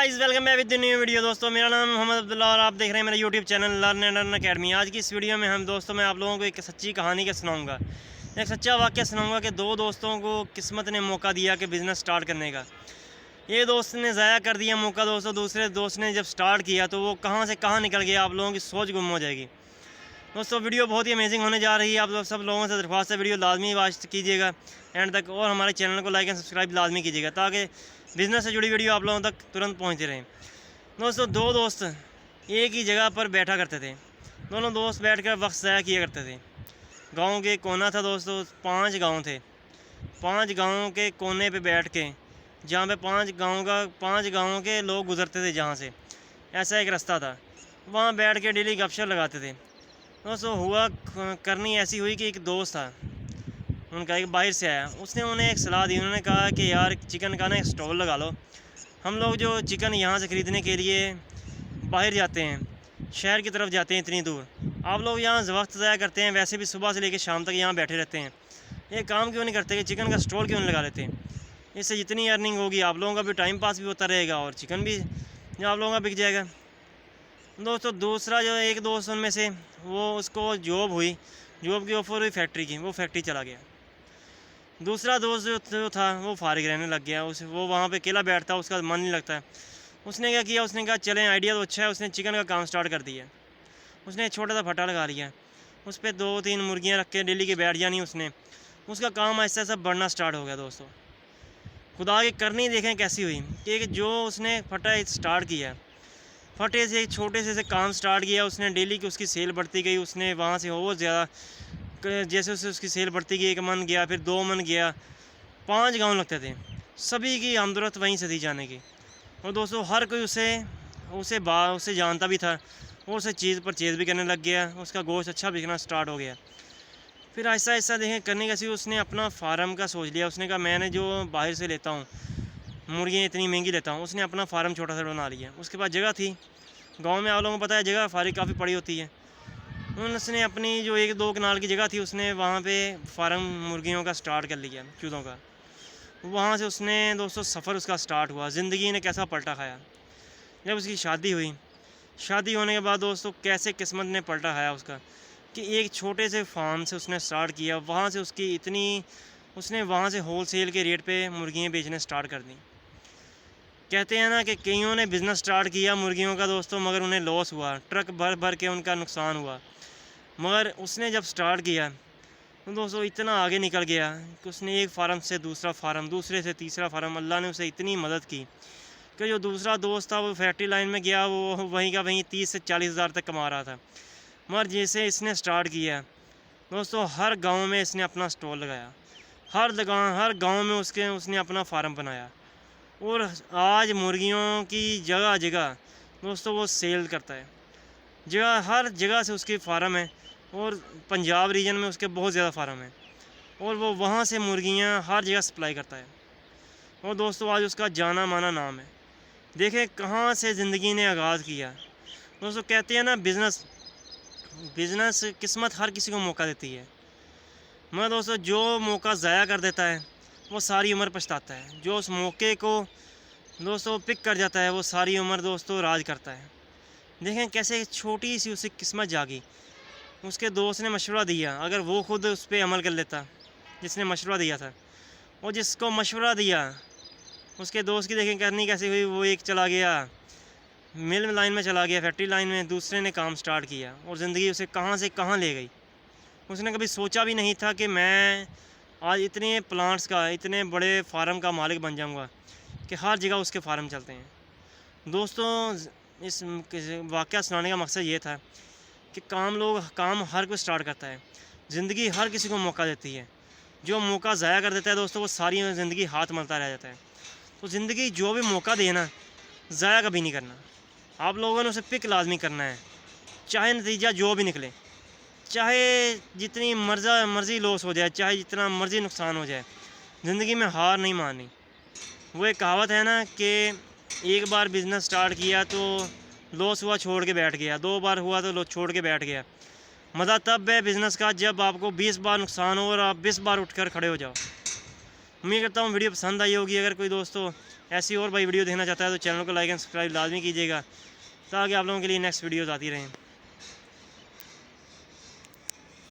Guys welcome back with new video. दोस्तों मेरा नाम मोहम्मद अब्दुल्ला और आप देख रहे हैं मेरा YouTube channel learn and earn academy. आज की इस वीडियो में हम दोस्तों मैं आप लोगों को एक सच्ची कहानी का सुनाऊंगा, एक सच्चा वाक़या सुनाऊंगा कि दो दोस्तों को किस्मत ने मौका दिया कि बिज़नेस स्टार्ट करने का। ये दोस्त ने ज़ाया कर दिया मौका दोस्तों, दूसरे दोस्त ने जब स्टार्ट किया तो वो कहाँ से कहाँ निकल गया, आप लोगों की सोच गुम हो जाएगी। दोस्तों वीडियो बहुत ही अमेजिंग होने जा रही है। आप सब लोगों से दरख्वास्त है वीडियो लाजमी वॉच कीजिएगा एंड तक, और हमारे चैनल को लाइक एंड सब्सक्राइब लाजमी कीजिएगा ताकि बिज़नेस से जुड़ी वीडियो आप लोगों तक तुरंत पहुँचती रहें। दोस्तों दो दोस्त एक ही जगह पर बैठा करते थे। दोनों दोस्त बैठकर वक्त ज़ाया किया करते थे। गांव के कोना था दोस्तों, 5 गांव थे। 5 गांवों के कोने पे बैठ के, जहाँ पे 5 गांवों के लोग गुजरते थे, जहाँ से ऐसा एक रास्ता था, वहाँ बैठ के डेली गपशप लगाते थे। दोस्तों हुआ करनी ऐसी हुई कि एक दोस्त था उनका, एक बाहर से आया, उसने उन्हें एक सलाह दी। उन्होंने कहा कि यार चिकन का ना एक स्टॉल लगा लो। हम लोग जो चिकन यहाँ से ख़रीदने के लिए बाहर जाते हैं, शहर की तरफ जाते हैं इतनी दूर, आप लोग यहाँ वक्त ज़ाया करते हैं, वैसे भी सुबह से लेकर शाम तक यहाँ बैठे रहते हैं, ये काम क्यों नहीं करते कि चिकन का स्टॉल क्यों नहीं लगा लेते हैं। इससे जितनी अर्निंग होगी आप लोगों का भी टाइम पास भी होता रहेगा और चिकन भी जो आप लोगों का बिक जाएगा। दोस्तों दूसरा जो एक दोस्त उनमें से, वो उसको जॉब की ऑफ़र हुई फैक्ट्री की, वो फैक्ट्री चला गया। दूसरा दोस्त जो था वो फारिग रहने लग गया, वो वहाँ पे अकेला बैठता, उसका मन नहीं लगता है। उसने क्या किया, उसने कहा चलें आइडिया तो अच्छा है, उसने चिकन का काम स्टार्ट कर दिया। उसने एक छोटा सा फटा लगा लिया, उस पर 2-3 मुर्गियाँ रख के डेली की बैठ जानी उसने। उसका काम ऐसा ऐसा बढ़ना स्टार्ट हो गया। दोस्तों खुदा की करनी देखें कैसी हुई कि जो उसने फटा स्टार्ट किया, फटे से एक छोटे से काम स्टार्ट किया उसने, डेली की उसकी सेल बढ़ती गई। उसने वहाँ से और ज़्यादा, जैसे उसकी सेल बढ़ती गई, 1 मन गया, फिर 2 मन गया, 5 गांव लगते थे, सभी की आमदरत वहीं से थी जाने की। और दोस्तों हर कोई उसे जानता भी था, और उसे चीज़ परचेज़ भी करने लग गया, उसका गोश्त अच्छा बिकना स्टार्ट हो गया। फिर ऐसा ऐसा देखें करने कैसी, उसने अपना फार्म का सोच लिया। उसने कहा मैंने जो बाहर से लेता हूँ मुर्गियाँ इतनी महंगी लेता हूँ, उसने अपना फार्म छोटा सा बना लिया। उसके पास जगह थी, गाँव में आप लोगों को पता है जगह फारिग काफ़ी पड़ी होती है। उसने अपनी जो 1-2 कनाल की जगह थी, उसने वहाँ पे फार्म मुर्गियों का स्टार्ट कर लिया, चूज़ों का। वहाँ से उसने दोस्तों सफ़र उसका स्टार्ट हुआ। ज़िंदगी ने कैसा पलटा खाया जब उसकी शादी हुई। शादी होने के बाद दोस्तों कैसे किस्मत ने पलटा खाया उसका, कि एक छोटे से फार्म से उसने स्टार्ट किया, वहाँ से उसने वहाँ से होल सेल के रेट पे मुर्गियाँ बेचने स्टार्ट कर दी। कहते हैं ना कि कईयों ने बिज़नेस स्टार्ट किया मुर्गियों का दोस्तों, मगर उन्हें लॉस हुआ, ट्रक भर भर के उनका नुकसान हुआ। मगर उसने जब स्टार्ट किया तो दोस्तों इतना आगे निकल गया कि उसने एक फार्म से दूसरा फार्म, दूसरे से तीसरा फार्म, अल्लाह ने उसे इतनी मदद की कि जो दूसरा दोस्त था वो फैक्ट्री लाइन में गया, वो वहीं का वहीं 30 से 40 हज़ार तक कमा रहा था। मगर जैसे इसने स्टार्ट किया दोस्तों, हर गांव में इसने अपना स्टॉल लगाया, हर गांव में उसने अपना फार्म बनाया, और आज मुर्गियों की जगह जगह दोस्तों वो सेल करता है। हर जगह से उसके फार्म है, और पंजाब रीजन में उसके बहुत ज़्यादा फार्म है, और वो वहाँ से मुर्गियाँ हर जगह सप्लाई करता है। और दोस्तों आज उसका जाना माना नाम है। देखें कहाँ से ज़िंदगी ने आगाज़ किया। दोस्तों कहते हैं ना बिज़नेस किस्मत हर किसी को मौका देती है, मगर दोस्तों जो मौका ज़ाया कर देता है वो सारी उम्र पछताता है। जो उस मौके को दोस्तों पिक कर जाता है वो सारी उम्र दोस्तों राज करता है। देखें कैसे छोटी सी उसे किस्मत जागी। उसके दोस्त ने मशवरा दिया, अगर वो खुद उस पर अमल कर लेता जिसने मशवरा दिया था, और जिसको मशवरा दिया उसके दोस्त की देखें करनी कैसी हुई। वो एक चला गया मिल लाइन में, चला गया फैक्ट्री लाइन में, दूसरे ने काम स्टार्ट किया, और ज़िंदगी उसे कहाँ से कहाँ ले गई। उसने कभी सोचा भी नहीं था कि मैं आज इतने प्लांट्स का, इतने बड़े फार्म का मालिक बन जाऊँगा कि हर जगह उसके फार्म चलते हैं। दोस्तों इस वाक़या सुनाने का मकसद ये था कि काम हर कोई स्टार्ट करता है, ज़िंदगी हर किसी को मौका देती है। जो मौका ज़ाया कर देता है दोस्तों वो सारी ज़िंदगी हाथ मलता रह जाता है। तो ज़िंदगी जो भी मौका दे ना, ज़ाया कभी नहीं करना। आप लोगों ने उसे पिक लाजमी करना है, चाहे नतीजा जो भी निकले, चाहे जितनी मर्ज़ी लॉस हो जाए, चाहे जितना मर्ज़ी नुकसान हो जाए, ज़िंदगी में हार नहीं माननी। वो एक कहावत है ना कि एक बार बिज़नेस स्टार्ट किया तो लॉस हुआ छोड़ के बैठ गया, 2 बार हुआ तो छोड़ के बैठ गया। मज़ा तब है बिज़नेस का जब आपको 20 बार नुकसान हो और आप 20 बार उठकर खड़े हो जाओ। उम्मीद करता हूँ वीडियो पसंद आई होगी। अगर कोई दोस्तों ऐसी और भाई वीडियो देखना चाहता है तो चैनल को लाइक एंड सब्सक्राइब लाजमी कीजिएगा ताकि आप लोगों के लिए नेक्स्ट वीडियोज़ आती रहें।